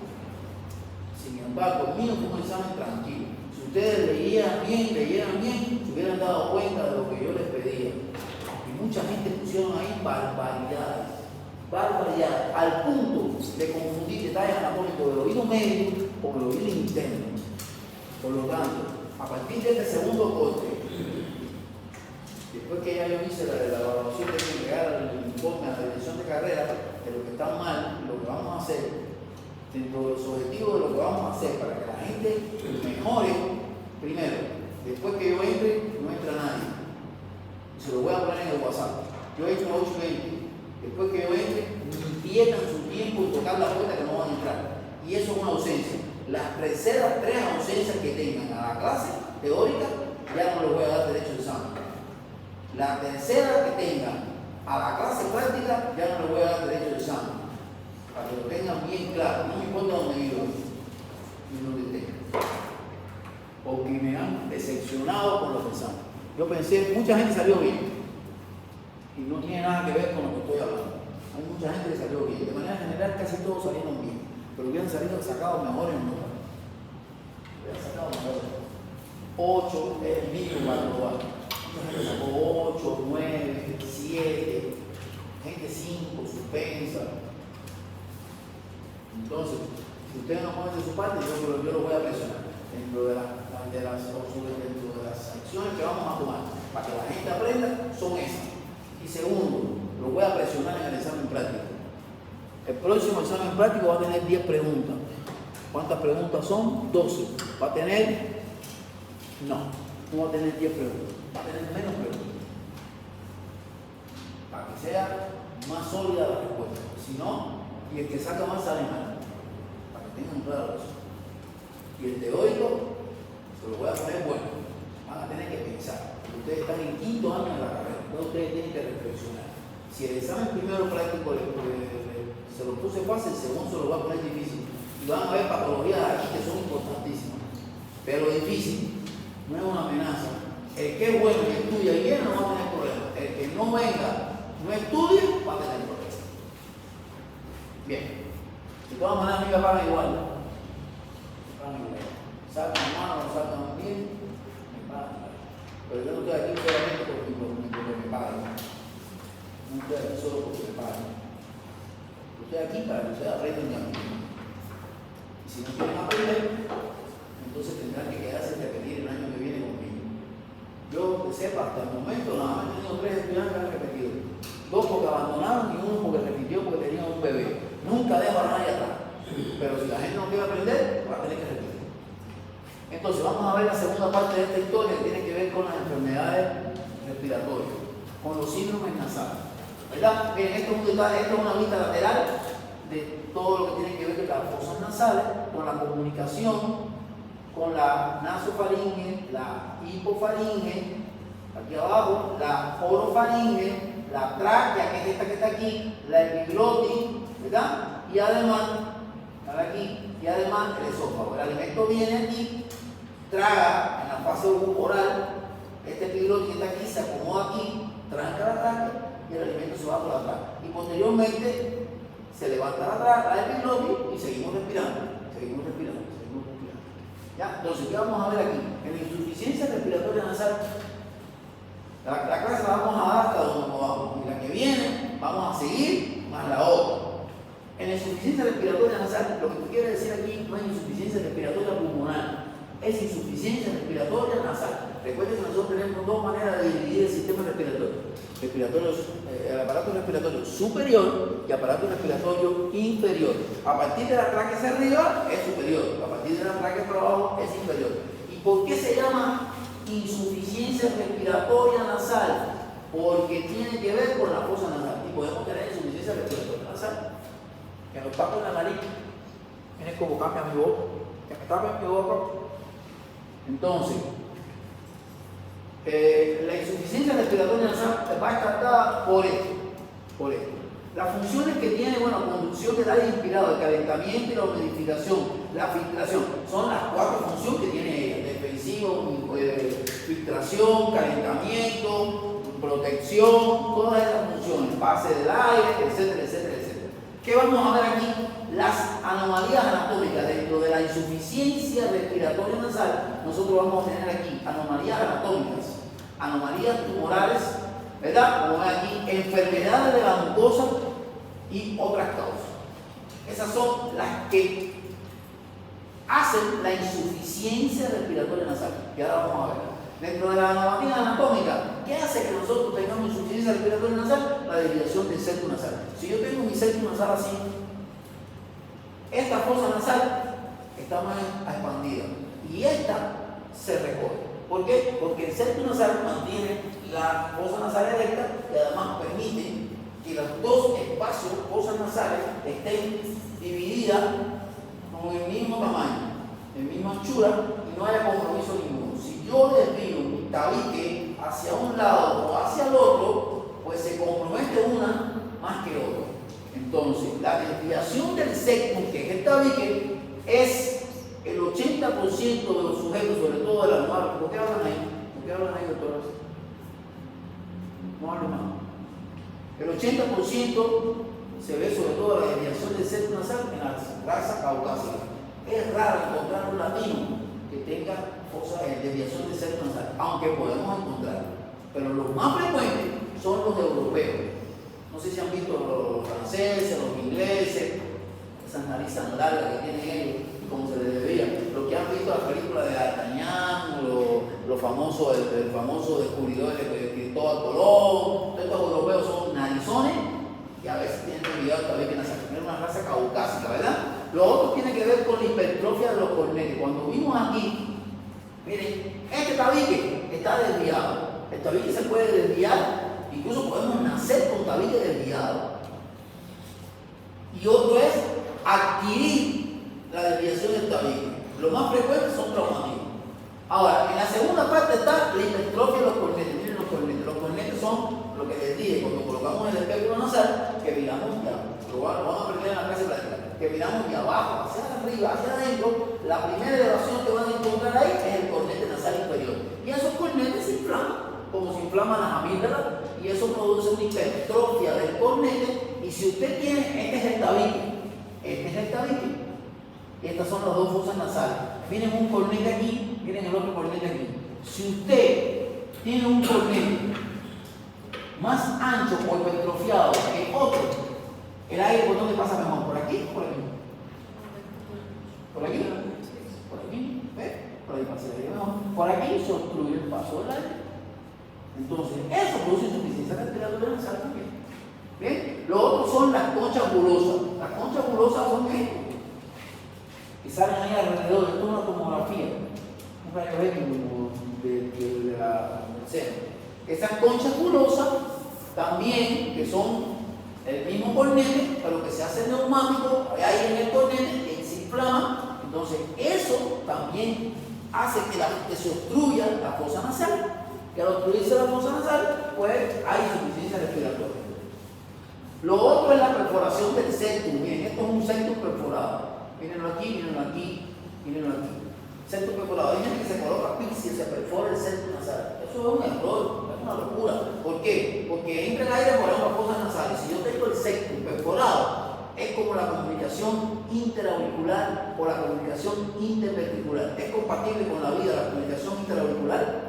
Sin embargo, el mío fue un examen tranquilo. Si ustedes leyeran bien, se hubieran dado cuenta de lo que yo les pedía. Y mucha gente pusieron ahí barbaridades. Al punto de confundir detalles anatómicos del oído medio con el oído interno. Por lo tanto, a partir de este segundo corte, después que ya yo hice la evaluación de entregar el informe a la dirección de carrera de lo que está mal, lo que vamos a hacer, dentro de los objetivos de lo que vamos a hacer para que la gente mejore, primero, después que yo entre, no entra nadie. Se lo voy a poner en el WhatsApp. Yo entro a 8:20. Después que yo entre, ni pierdan su tiempo en tocar la puerta que no van a entrar. Y eso es una ausencia. Las terceras 3 ausencias que tengan a la clase teórica, ya no les voy a dar derecho de examen. La tercera que tengan a la clase práctica, ya no les voy a dar derecho de examen. Para que lo tengan bien claro. No me importa dónde vivo ni dónde estén. Porque me han decepcionado con los exámenes. Yo pensé, mucha gente salió bien. Y no tiene nada que ver con lo que estoy hablando. Hay mucha gente que salió bien. De manera general, casi todos salieron bien. Pero hubieran sacado mejores notas. Hubieran sacado mejores. 8 es el mínimo para probar. Mucha gente sacó 8, 9, 7, gente 5, suspensa. Entonces, si ustedes no ponen de su parte, yo lo voy a presionar dentro de las acciones que vamos a tomar para que la gente aprenda son esas. Y segundo, lo voy a presionar en el examen práctico. El próximo examen práctico va a tener 10 preguntas. ¿Cuántas preguntas son? 12. ¿Va a tener? No va a tener 10 preguntas. Va a tener menos preguntas. Para que sea más sólida la respuesta. Si no, y el que saca más sale mal. Para que tengan claro eso. Y el teórico, se lo voy a poner bueno. Van a tener que pensar. Ustedes están en 5º año de la carrera. Entonces ustedes tienen que reflexionar. Si el examen primero práctico se lo puse fácil, el segundo se lo va a poner difícil. Y van a ver patologías aquí que son importantísimas. Pero difícil no es una amenaza. El que es bueno y estudia y viene no va a tener problemas. El que no venga, no estudie, va a tener problemas. Bien. De todas maneras, a mí me pagan igual. Sacan mal o sacan bien, me pagan. Pero yo no estoy aquí solamente porque me pagan. No estoy aquí solo porque me pagan. Estoy aquí para que ustedes aprendan también. Y si no quieren aprender, entonces tendrán que quedarse a repetir el año que viene conmigo. Yo, que sepa, hasta el momento nada más he tenido 3 estudiantes que han repetido. 2 porque abandonaron y 1 porque repitió porque tenía un bebé. Nunca dejo a nadie atrás. Pero si la gente no quiere aprender, va a tener que repetir. Entonces vamos a ver la segunda parte de esta historia que tiene que ver con las enfermedades respiratorias, con los síndromes nasales. ¿Verdad? Miren, esto es una vista lateral de todo lo que tiene que ver con las fosas nasales, con la comunicación, con la nasofaringe, la hipofaringe, aquí abajo, la orofaringe, la tráquea, que es esta que está aquí, la epiglotis, ¿verdad? Y además, aquí, y además el esófago. El alimento viene aquí, traga en la fase oral, este epiglotis que está aquí, se acomoda aquí, tranca la tráquea y el alimento se va por atrás. Y posteriormente se levanta la epiglotis y seguimos respirando. ¿Ya? Entonces, ¿qué vamos a ver aquí? En la insuficiencia respiratoria nasal, la clase la vamos a dar hasta donde podamos. Y la que viene, vamos a seguir más la otra. En la insuficiencia respiratoria nasal, lo que quiere decir aquí no es insuficiencia respiratoria pulmonar, es insuficiencia respiratoria nasal. Recuerden que nosotros tenemos 2 maneras de dividir el sistema respiratorio. El aparato respiratorio superior y aparato respiratorio inferior. A partir de la tráquea hacia arriba es superior, a partir de la tráquea hacia abajo es inferior. ¿Y por qué se llama insuficiencia respiratoria nasal? Porque tiene que ver con la fosa nasal. Y podemos insuficiencia respiratoria nasal. Que nos tapen la nariz. Miren cómo cambia mi boca. Que me tapen mi boca. Entonces, la insuficiencia respiratoria nasal va a estar dada por esto. Por esto. Las funciones que tiene, bueno, conducción del aire inspirado, el calentamiento y la humidificación, la filtración, son las 4 funciones que tiene ella: defensivo, filtración, calentamiento, protección, todas esas funciones, pase del aire, etcétera, etcétera, etcétera. ¿Qué vamos a ver aquí? Las anomalías anatómicas dentro de la insuficiencia respiratoria nasal. Nosotros vamos a tener aquí anomalías anatómicas, anomalías tumorales, ¿verdad? Como ven aquí, enfermedades de la mucosa y otras causas. Esas son las que hacen la insuficiencia respiratoria nasal, que ahora vamos a ver. Dentro de la anomalía anatómica, ¿qué hace que nosotros tengamos insuficiencia respiratoria nasal? La desviación del septo nasal. Si yo tengo mi septo nasal así, esta fosa nasal está más expandida y esta se recoge. ¿Por qué? Porque el septo nasal mantiene la fosa nasal erecta y además permite que los dos espacios, fosas nasales, estén divididas con el mismo tamaño, en misma anchura y no haya compromiso ninguno. Si yo desvío mi tabique hacia un lado o hacia el otro, pues se compromete una más que otra. Entonces, la desviación del septum, que es el tabique, es el 80% de los sujetos, sobre todo de las mujeres. ¿Por qué hablan ahí? ¿Por qué hablan ahí, doctoras? No hablo más. El 80% se ve sobre todo la desviación del septum nasal en la raza caucásica. Es raro encontrar un latino que tenga desviación del septum nasal, aunque podemos encontrar. Pero los más frecuentes son los europeos. No sé si han visto los franceses, los ingleses, esas narices tan largas que tienen ellos, como se les debía. Los que han visto la película de D'Artagnan, el famoso descubridor de Cristóbal Colón, todos estos europeos son narizones y a veces tienen desviado todavía que tienen una raza caucásica, ¿verdad? Lo otro tiene que ver con la hipertrofia de los cornetes. Cuando vimos aquí, miren, este tabique está desviado. El tabique se puede desviar. Incluso podemos nacer con tabique desviado. Y otro es adquirir la desviación del tabique. Lo más frecuente son traumatismos. Ahora, en la segunda parte está la hipertrofia de los cornetes. Miren los cornetes. Los cornetes son lo que les dije cuando colocamos el espéculo nasal, que miramos ya. Lo van a aprender en la clase práctica. Que miramos de abajo, hacia arriba, hacia adentro. La primera elevación que van a encontrar ahí es el cornete nasal inferior. Y esos cornetes se inflaman, como se inflaman las amígdalas, y eso produce una hipertrofia del cornete. Y si usted tiene, este es el tabique, y estas son las dos fosas nasales. Miren un cornete aquí, miren el otro cornete aquí. Si usted tiene un cornete más ancho o hipertrofiado que otro, el aire por dónde pasa mejor, ¿por aquí o por aquí? ¿Por aquí? ¿Por aquí? ¿Ves? Por ahí pasa el aire mejor. Por aquí se obstruye el paso del aire. Entonces, eso produce insuficiencia respiratoria nasal también. ¿Bien? Lo otro son las conchas bulosas. Las conchas bulosas son qué? Que salen ahí alrededor. Esto es una tomografía, un rayo X de la seno. Esas conchas bulosas también, que son el mismo cornete, pero que se hace neumático, hay aire en el cornete, se inflama. Entonces, eso también hace que se obstruya la fosa nasal. Que al obstruirse la fosa nasal, pues hay insuficiencia respiratoria. Lo otro es la perforación del septum. Miren, esto es un septum perforado. Mírenlo aquí, mírenlo aquí, mírenlo aquí. Septum perforado. Hay gente que se coloca pixie y se perfora el septum nasal. Eso es un error, es una locura. ¿Por qué? Porque entra el aire por ambas fosas nasales. Si yo tengo el septum perforado, es como la comunicación interauricular o la comunicación interventricular. ¿Es compatible con la vida la comunicación interauricular?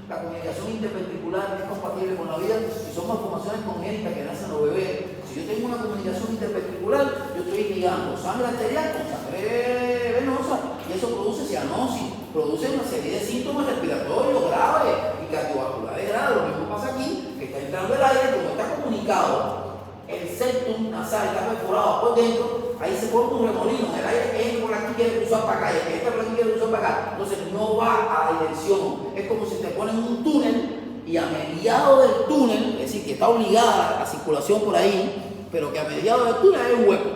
La comunicación interventricular es compatible con la vida y son malformaciones congénitas que nacen los bebés. Si yo tengo una comunicación interventricular, yo estoy ligando sangre arterial con sangre venosa y eso produce cianosis, produce una serie de síntomas respiratorios graves y cardiovasculares graves. Lo mismo pasa aquí, que está entrando el aire, como está comunicado, el septum nasal está perforado por dentro, ahí se forma un remolino, el aire entra por aquí, quiere cruzar para acá, y entra por aquí, quiere cruzar para acá, entonces no va a la dirección. Es como si te ponen un túnel y a mediado del túnel, es decir, que está obligada a la circulación por ahí, pero que a mediados de altura hay un hueco.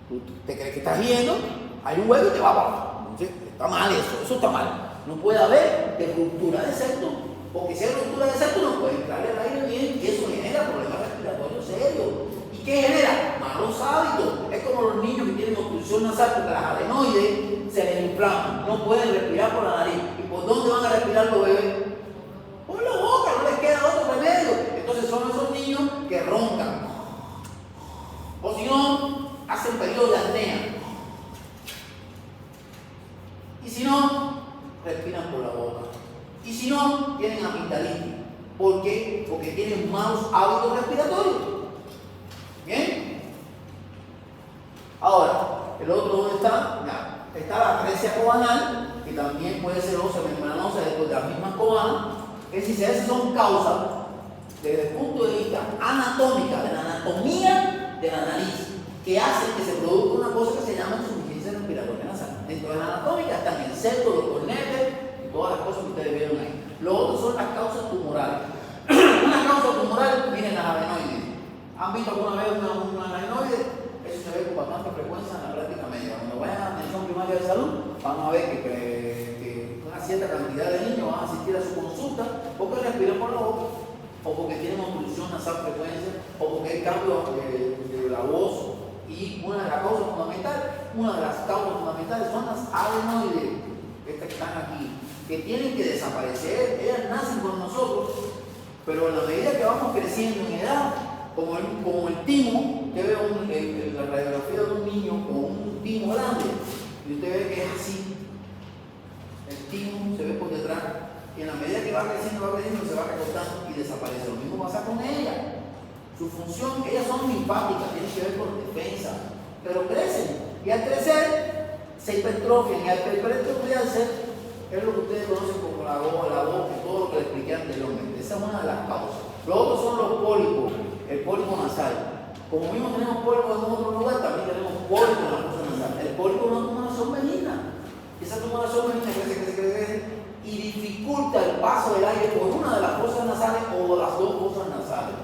Tú te crees que estás yendo, hay un hueco y te va para abajo. Entonces, está mal eso está mal. No puede haber de ruptura de septo, porque si hay ruptura de septo no puede entrar el aire bien y eso genera problemas respiratorios serios. ¿Y qué genera? Malos hábitos. Es como los niños que tienen obstrucción nasal porque las adenoides se les inflaman, no pueden respirar por la nariz. ¿Y por dónde van a respirar los bebés? Por la boca, no les queda otro remedio. Entonces son esos niños que roncan. O si no, hacen periodos de apnea. Y si no, respiran por la boca. Y si no, tienen amigdalitis. ¿Por qué? Porque tienen malos hábitos respiratorios. ¿Bien? Ahora, el otro ¿dónde está? Ya, está la atresia cobanal, que también puede ser ósea membranosa después de las mismas cobanas. Es decir, esas son causas desde el punto de vista anatómico, de la anatomía de la nariz, que hacen que se produzca una cosa que se llama insuficiencia respiratoria nasal. Dentro de la anatómica están el septo, los cornetes y todas las cosas que ustedes vieron ahí. Lo otro son las causas tumorales. Una causa tumoral, miren las adenoides. ¿Han visto alguna vez una adenoide? Eso se ve con bastante frecuencia en la práctica médica. Cuando vayan a la atención primaria de salud, van a ver que una cierta cantidad de niños van a asistir a su consulta porque respiran por la boca, o porque tienen obstrucción nasal frecuencia, o porque hay cambio de la voz. Y una de las causas fundamentales son las adenoides, estas que están aquí, que tienen que desaparecer. Ellas nacen con nosotros, pero en la medida que vamos creciendo en edad, como el timo, usted ve la radiografía de un niño con un timo grande, y usted ve que es así, el timo se ve por detrás, y en la medida que va creciendo, se va recortando y desaparece. Lo mismo pasa con ella. Su función, ellas son linfáticas, tienen que ver con defensa, pero crecen, y al crecer se hipertrofian, y al hipertrofiarse es lo que ustedes conocen como la voz, y todo lo que les expliqué anteriormente. Esa es una de las causas. Los otros son los pólipos, el pólipo nasal. Como mismo tenemos pólipos en otro lugar, también tenemos pólipos en la fosa nasal. El pólipo es una tumoración benigna. Esa tumoración benigna crece y dificulta el paso del aire por una de las fosas nasales o las dos fosas nasales.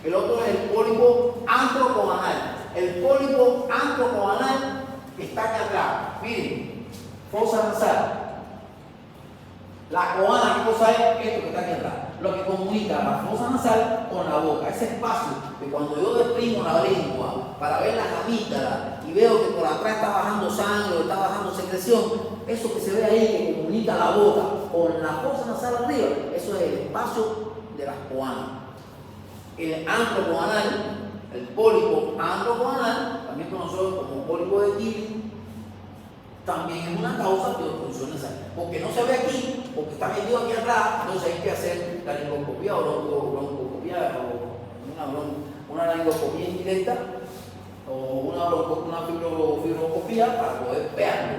El otro es el pólipo antrocoanal. El pólipo antrocoanal está acá atrás. Miren, fosa nasal. La coana, ¿qué cosa es? Esto que está aquí atrás. Lo que comunica la fosa nasal con la boca. Ese espacio que cuando yo deprimo la lengua para ver las amígdalas y veo que por atrás está bajando sangre o está bajando secreción, eso que se ve ahí que comunica la boca con la fosa nasal arriba, eso es el espacio de las coanas. El antrocoanal, el pólipo antrocoanal, también conocido como pólipo de Tilling, también es una causa de obstrucción nasal. Porque no se ve aquí, porque está metido aquí atrás, entonces hay que hacer laringoscopía o broncoscopía, o una laringoscopía indirecta, o una fibroscopía para poder verlo.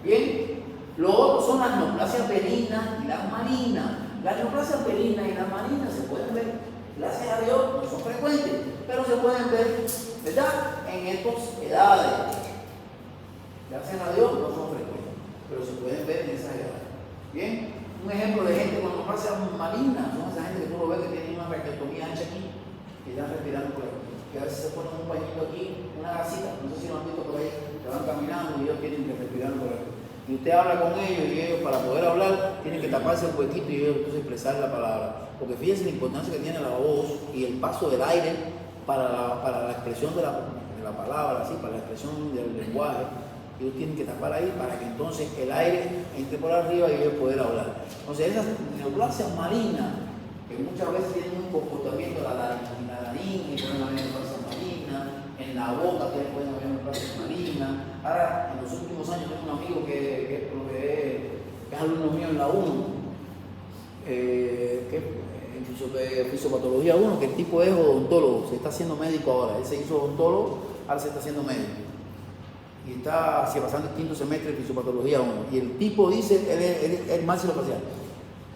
Bien, lo otro son las neoplasias benignas y las malignas. Las neoplasias benignas y las malignas se pueden ver, gracias a Dios, no son frecuentes, pero se pueden ver, ¿verdad?, en estas edades. Gracias a Dios no son frecuentes, pero se pueden ver en esas edades. Bien, un ejemplo de gente con neoplasia maligna son esa gente que tú lo ves que tiene una traqueotomía ancha aquí, que están respirando por aquí, que a veces se ponen un pañito aquí, una gasita, no sé si lo han visto por ahí, que van caminando y ellos tienen que respirar por aquí. Y usted habla con ellos y ellos para poder hablar tienen que taparse el huequito y ellos entonces expresar la palabra. Porque fíjense la importancia que tiene la voz y el paso del aire para la expresión de la palabra, ¿sí?, para la expresión del lenguaje. Ellos tienen que tapar ahí para que entonces el aire entre por arriba y ellos poder hablar. Entonces esas neoplasias malignas, que muchas veces tienen un comportamiento en la laringe, pueden haber neoplasias malignas, en la boca pueden haber neoplasias malignas. Ahora, en los últimos años tengo un amigo que es alumno mío en la 1, que en fisiopatología 1, que el tipo es odontólogo, se está haciendo médico ahora. Él se hizo odontólogo, ahora se está haciendo médico. Y está pasando el quinto semestre de fisiopatología 1. Y el tipo dice, él es maxilofacial,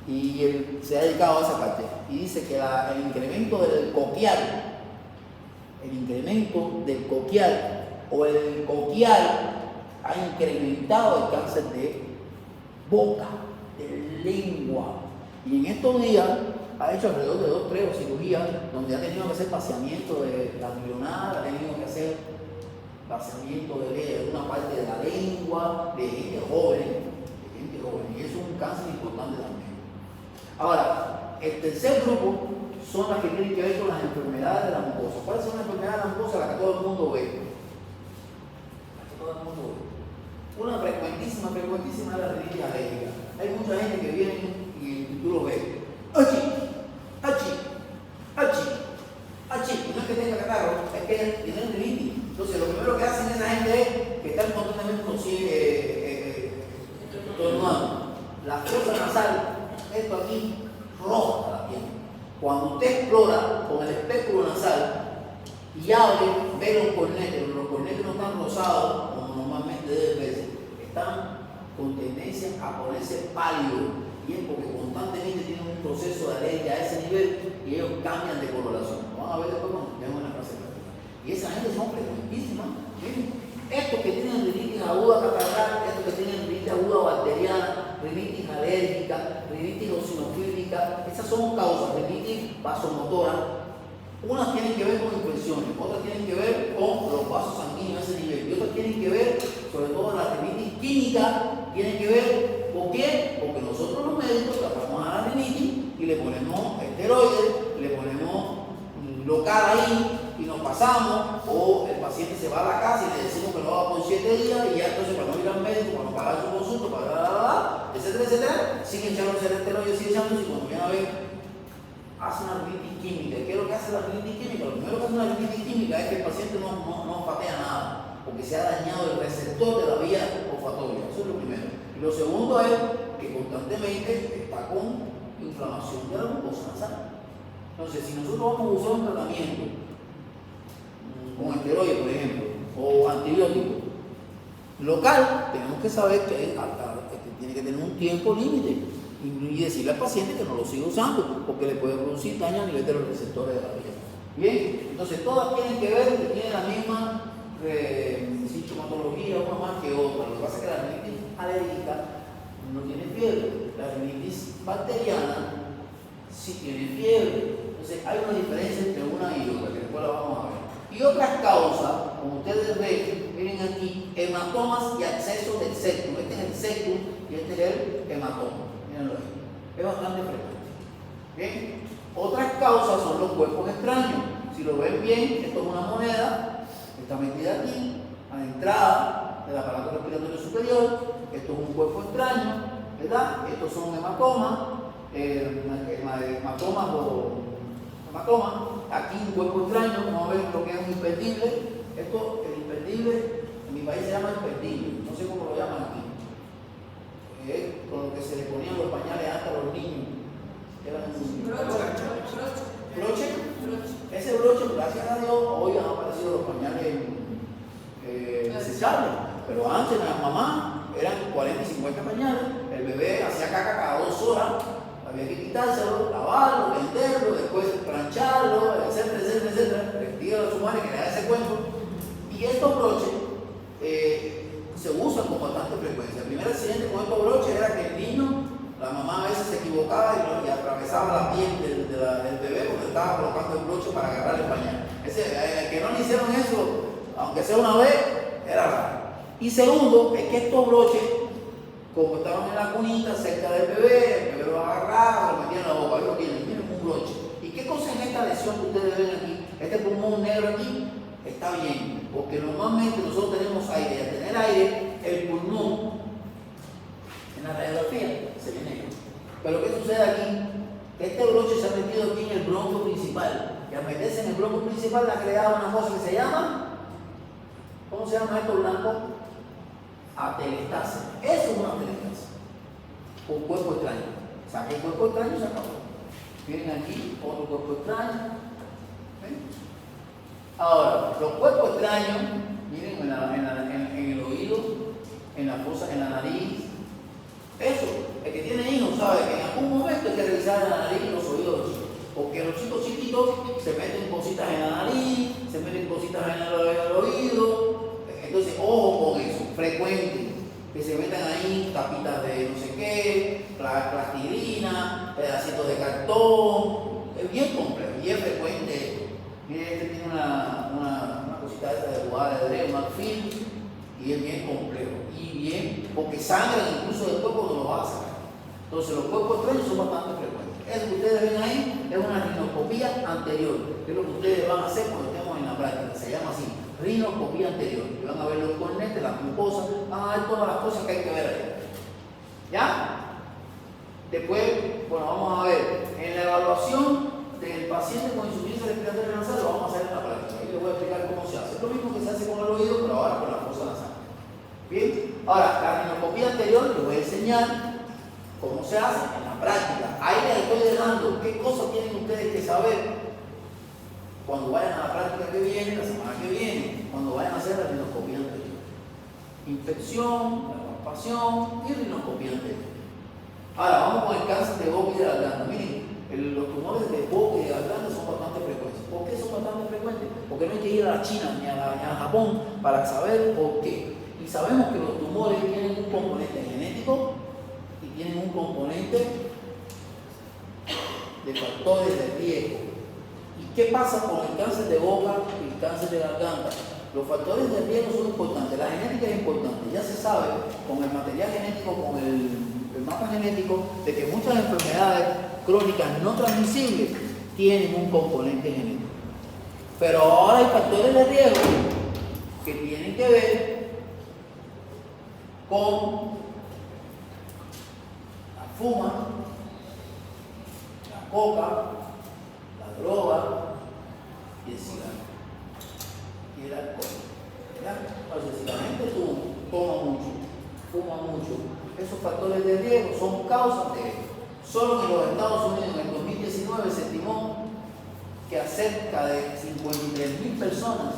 y él se ha dedicado a esa parte. Y dice que el incremento del coquial, o el coquial ha incrementado el cáncer de boca, de lengua. Y en estos días ha hecho alrededor de 2 o 3 cirugías cirugía, donde ha tenido que hacer vaciamiento de la millonaria, ha tenido que hacer vaciamiento de una parte de la lengua, de gente joven, y eso es un cáncer importante también. Ahora, el tercer grupo son las que tienen que ver con las enfermedades de la mucosa. ¿Cuáles son las enfermedades de la mucosa? Las que todo el mundo ve. Las que todo el mundo ve. Una frecuentísima es la rinitis alérgica. Hay mucha gente que viene y tú lo ves. ¡Achi! ¡Achi! ¡Achi! ¡Achi! Y no es que tenga catarro, es que tienen rinitis. Entonces, lo primero que hacen esa gente es que están constantemente estornudando. La fosa nasal, esto aquí, roja la piel. Cuando usted explora con el espéculo nasal y abre, ve los cornetes no están rosados como normalmente debe verse, están con tendencia a ponerse pálidos. Y es porque constantemente tienen un proceso de alergia a ese nivel y ellos cambian de coloración. Lo van a ver después cuando tenemos una clase práctica. Y esa gente son frecuentísimas. Estos que tienen rinitis aguda catarral, estos que tienen rinitis aguda bacteriana, rinitis alérgica, rinitis eosinofílica, esas son causas, rinitis vasomotora. Unas tienen que ver con infecciones, otras tienen que ver con los vasos sanguíneos a ese nivel, y otras tienen que ver, sobre todo la rinitis química, tienen que ver, ¿por qué? Porque nosotros los médicos tratamos a la rinitis y le ponemos esteroides, le ponemos local ahí y nos pasamos, o el paciente se va a la casa y le decimos que lo haga por 7 días y ya entonces para no ir al médico, para no pagar su consulta, etcétera, sigue echándose el esteroide, sigue echándose y cuando viene a ver, hace una rinitis química. ¿Qué es lo que hace la rinitis química? Lo primero que hace una rinitis química es que el paciente no patea nada, porque se ha dañado el receptor de la vía olfatoria. Eso es lo primero. Y lo segundo es que constantemente está con inflamación de la mucosa nasal. Entonces, si nosotros vamos a usar un tratamiento con esteroides, por ejemplo, o antibióticos local, tenemos que saber que tiene que tener un tiempo límite y decirle al paciente que no lo siga usando porque le puede producir daño a nivel de los receptores de la vía. Bien, entonces todas tienen que ver, que tienen la misma sintomatología, una más que otra. Lo que pasa es que la rinitis alérgica no tiene fiebre, la rinitis bacteriana sí tiene fiebre. Entonces hay una diferencia entre una y otra, que después la vamos a ver. Y otras causas, como ustedes ven, miren aquí, hematomas y abscesos del septum. Este es el septum y este es el hematoma. Mírenlo ahí. Es bastante frecuente. Bien. Otras causas son los cuerpos extraños. Si lo ven bien, esto es una moneda, está metida aquí, a la entrada del aparato respiratorio superior. Esto es un cuerpo extraño, ¿verdad? Estos son hematomas, hematomas. Aquí un cuerpo extraño, vamos a ver lo que es un imperdible. Esto, el imperdible, en mi país se llama imperdible, no sé cómo lo llaman aquí. Con lo que se le ponían los pañales hasta a los niños. Broche. Ese broche, gracias a Dios, hoy han aparecido los pañales desechables. Pero antes las mamás eran 40 y 50 pañales. El bebé hacía caca cada 2 horas. Había que quitárselo, lavarlo, venderlo, después plancharlo, etcétera. Dígale a su madre que le haga ese cuento. Y estos broches se usan con bastante frecuencia. El primer accidente con estos broches era que el niño, la mamá a veces se equivocaba y atravesaba la piel del bebé porque estaba colocando el broche para agarrar el pañal. Que no le hicieron eso, aunque sea una vez, era raro. Y segundo, es que estos broches, como estaban en la cunita cerca del bebé, el bebé lo agarraba, lo metía en la boca, ahí lo tienen un broche. ¿Y qué cosa es esta lesión que ustedes ven aquí? Este pulmón negro aquí está bien, porque normalmente nosotros tenemos aire, y al tener aire, el pulmón en la radiografía se ve negro. Pero ¿qué sucede aquí? Este broche se ha metido aquí en el bronquio principal, y al meterse en el bronquio principal ha creado una cosa que se llama, ¿cómo se llama esto blanco? Atelestasis. Eso es una atelestasis. Un cuerpo extraño. Saca el cuerpo extraño y se acabó. Miren aquí, otro cuerpo extraño. ¿Ven? Ahora, los cuerpos extraños, miren en el oído, en la fosa, en la nariz. Eso, el que tiene hijos sabe que en algún momento hay que revisar la nariz y los oídos de los chicos. Porque los chicos chiquitos se meten cositas en la nariz, se meten cositas en el oído. Entonces, ojo con eso, frecuente, que se metan ahí tapitas de no sé qué, plastilina, pedacitos de cartón, es bien complejo. y es frecuente esto. Mire, este tiene una cosita esta de jugada de Dreo, marfil, y es bien complejo. Y bien, porque sangran incluso después cuando lo vas a sacar. Entonces los cuerpos extraños son bastante frecuentes. Eso que ustedes ven ahí es una rinoscopía anterior, que es lo que ustedes van a hacer cuando estemos en la práctica, se llama así, rinoscopía anterior. Y van a ver los cornetes, las mucosas, van a ver todas las cosas que hay que ver ahí. ¿Ya? Después, bueno, vamos a ver, en la evaluación del paciente con insuficiencia respiratoria nasal lo vamos a hacer en la práctica. Ahí les voy a explicar cómo se hace. Es lo mismo que se hace con el oído, pero ahora con la fosa nasal. Bien, ahora la rinoscopía anterior les voy a enseñar cómo se hace en la práctica. Ahí les estoy dejando qué cosas tienen ustedes que saber cuando vayan a la práctica que viene, la semana que viene, cuando vayan a hacer la rinoscopía anterior. Infección, la palpación y rinoscopía anterior. Ahora vamos con el cáncer de boca y de garganta. Miren, los tumores de boca y de garganta son bastante frecuentes. ¿Por qué son bastante frecuentes? Porque no hay que ir a la China ni a Japón para saber por qué. Y sabemos que los tumores tienen un componente genético y tienen un componente de factores de riesgo. ¿Y qué pasa con el cáncer de boca y el cáncer de garganta? Los factores de riesgo son importantes, la genética es importante, ya se sabe con el material genético, con el mapa genético, de que muchas enfermedades crónicas no transmisibles tienen un componente genético. Pero ahora hay factores de riesgo que tienen que ver con la fuma, la coca, la droga y el cigarro y el alcohol. ¿Ya? Entonces, si la gente toma mucho, fuma mucho, esos factores de riesgo son causas de esto. Solo en los Estados Unidos en el 2019 se estimó que cerca de 53.000 personas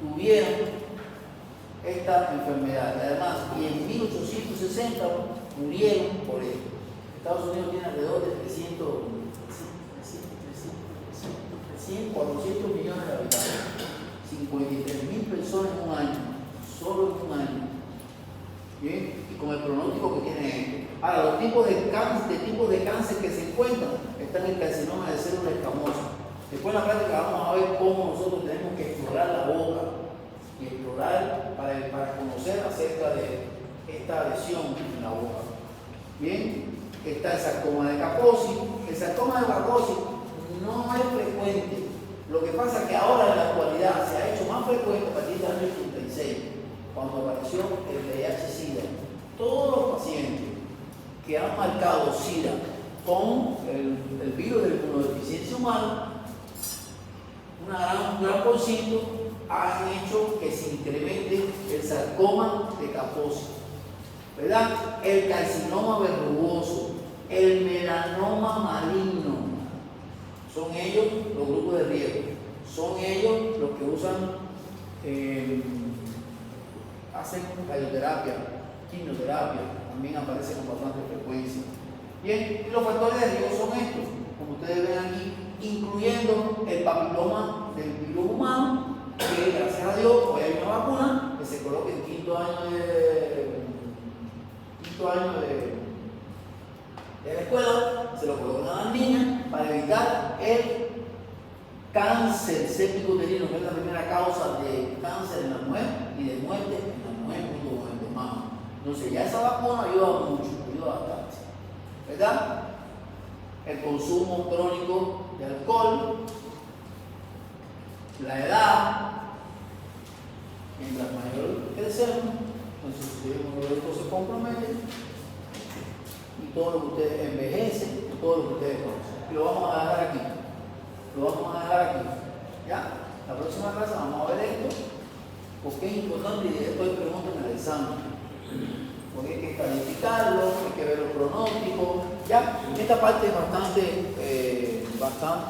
tuvieron esta enfermedad. Además, y en 1860 murieron por esto. Estados Unidos tiene alrededor de 400 millones de habitantes. 53.000 personas en un año, solo en un año. ¿Bien? Y con el pronóstico que tiene esto. Ahora, los tipos de cáncer que se encuentran están el carcinoma de células escamosas. Después en la práctica vamos a ver cómo nosotros tenemos que explorar la boca y explorar para conocer acerca de esta lesión en la boca. Bien, está el sarcoma de Kaposi. El sarcoma de Kaposi no es frecuente. Lo que pasa es que ahora en la actualidad se ha hecho más frecuente a partir del año 86, cuando apareció el VIH-Sida. Todos los pacientes que han marcado SIDA con el virus de la inmunodeficiencia humana, un gran por ciento han hecho que se incremente el sarcoma de Kaposi, ¿verdad? El carcinoma verrugoso, el melanoma maligno, son ellos los grupos de riesgo, son ellos los que usan, hacen radioterapia, quimioterapia, también aparece con bastante frecuencia. Bien, y los factores de riesgo son estos, como ustedes ven aquí, incluyendo el papiloma del virus humano, que gracias a Dios hoy hay una vacuna que se coloca en quinto año de la escuela, se lo colocan a las niñas para evitar el cáncer séptico uterino, que es la primera causa de cáncer en la mujer y de muerte en la mujer junto con el de mama. Entonces ya esa vacuna ayuda mucho, ayuda bastante, ¿verdad? El consumo crónico de alcohol, la edad, mientras mayor crecemos, entonces el sistema inmunológico se compromete y todo lo que ustedes envejecen, todo lo que ustedes conocen. Y lo vamos a dejar aquí. Lo vamos a dejar aquí. ¿Ya? La próxima clase vamos a ver esto, porque es importante y después preguntan en el examen. Porque hay que calificarlo, hay que ver los pronósticos. ¿Ya? Esta parte es bastante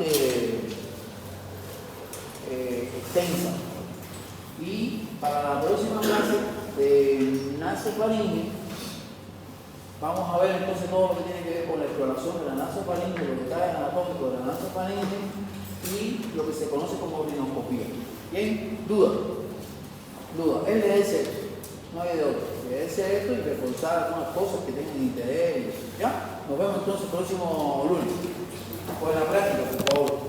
extensa. Y para la próxima clase de nasofaringe, vamos a ver entonces todo lo que tiene que ver con la exploración de la nasofaringe, los detalles anatómicos de la nasofaringe y lo que se conoce como rinoscopía. ¿Bien? Duda. Es leerse esto, no hay de otro. Leerse esto y reforzar algunas cosas que tengan interés. ¿Ya? Nos vemos entonces el próximo lunes. Pues la práctica, por favor.